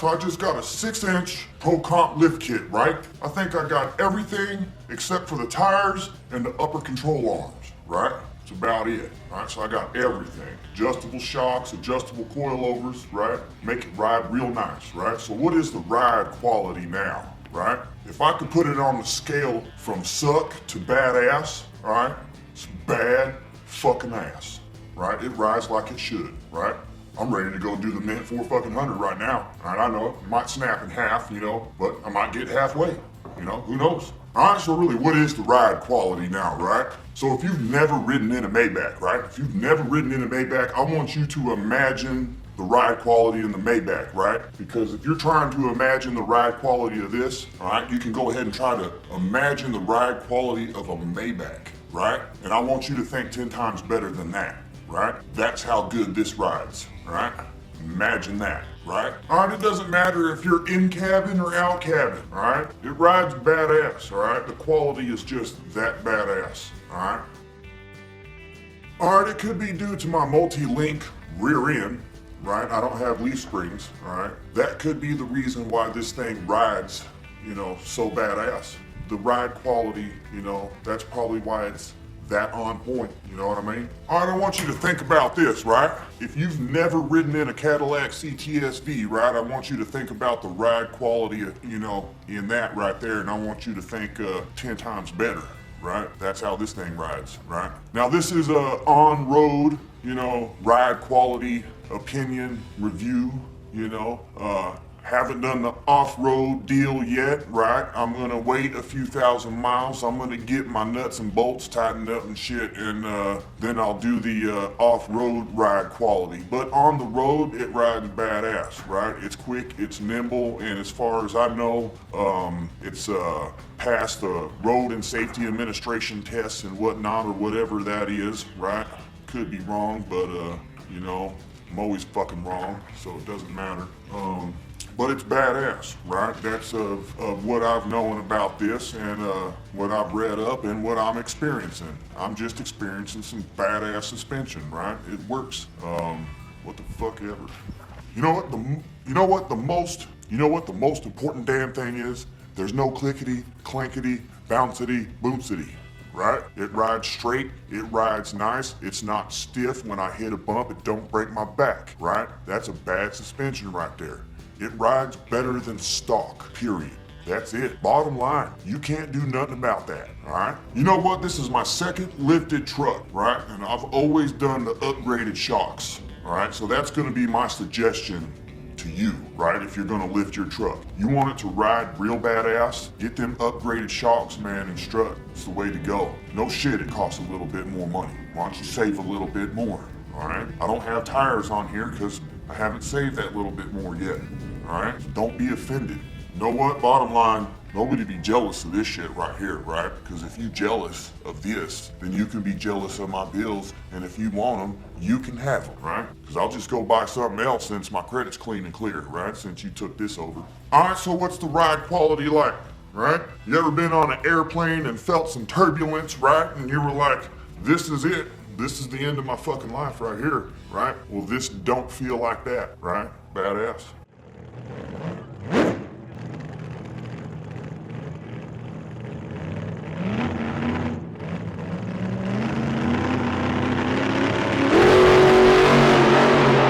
so I just got a 6-inch Pro Comp lift kit, right? I think I got everything except for the tires and the upper control arms, right? That's about it, right? So I got everything. Adjustable shocks, adjustable coilovers, right? Make it ride real nice, right? So what is the ride quality now, right? If I could put it on the scale from suck to badass, right? It's bad fucking ass, right? It rides like it should, right? I'm ready to go do the Mint 400 right now. All right, I know it might snap in half, but I might get halfway, who knows? All right, so really, what is the ride quality now, right? So if you've never ridden in a Maybach, right? If you've never ridden in a Maybach, I want you to imagine the ride quality in the Maybach, right? Because if you're trying to imagine the ride quality of this, all right, you can go ahead and try to imagine the ride quality of a Maybach, right? And I want you to think 10 times better than that, right? That's how good this rides, right? Imagine that, right? All right, it doesn't matter if you're in cabin or out cabin, all right? It rides badass, all right? The quality is just that badass, all right? All right, it could be due to my multi-link rear end, right? I don't have leaf springs, all right? That could be the reason why this thing rides, so badass. The ride quality, that's probably why it's that on point, you know what I mean? All right, I want you to think about this, right? If you've never ridden in a Cadillac CTS-V, right, I want you to think about the ride quality, in that right there, and I want you to think 10 times better, right? That's how this thing rides, right? Now, this is a on-road, ride quality opinion review, haven't done the off-road deal yet, right? I'm gonna wait a few thousand miles. I'm gonna get my nuts and bolts tightened up and shit, and then I'll do the off-road ride quality. But on the road, it rides badass, right? It's quick, it's nimble, and as far as I know, it's passed the Road and Safety Administration tests and whatnot, or whatever that is, right? Could be wrong, but I'm always fucking wrong, so it doesn't matter. But it's badass, right? That's of what I've known about this and what I've read up and what I'm experiencing. I'm just experiencing some badass suspension, right? It works. What the fuck ever. You know what the most important damn thing is? There's no clickety, clankety, bouncity, boomsity, right? It rides straight, it rides nice, it's not stiff. When I hit a bump, it don't break my back, right? That's a bad suspension right there. It rides better than stock, period. That's it. Bottom line, you can't do nothing about that, all right? You know what? This is my second lifted truck, right? And I've always done the upgraded shocks, all right? So that's gonna be my suggestion to you, right? If you're gonna lift your truck. You want it to ride real badass, get them upgraded shocks, man, and strut. It's the way to go. No shit, it costs a little bit more money. Why don't you save a little bit more, all right? I don't have tires on here because I haven't saved that little bit more yet, all right? Don't be offended. You know what? Bottom line, nobody be jealous of this shit right here, right? Because if you jealous of this, then you can be jealous of my bills, and if you want them, you can have them, right? Because I'll just go buy something else since my credit's clean and clear, right? Since you took this over. All right, so what's the ride quality like, right? You ever been on an airplane and felt some turbulence, right? And you were like, this is it. This is the end of my fucking life right here, right? Well, this don't feel like that, right? Badass.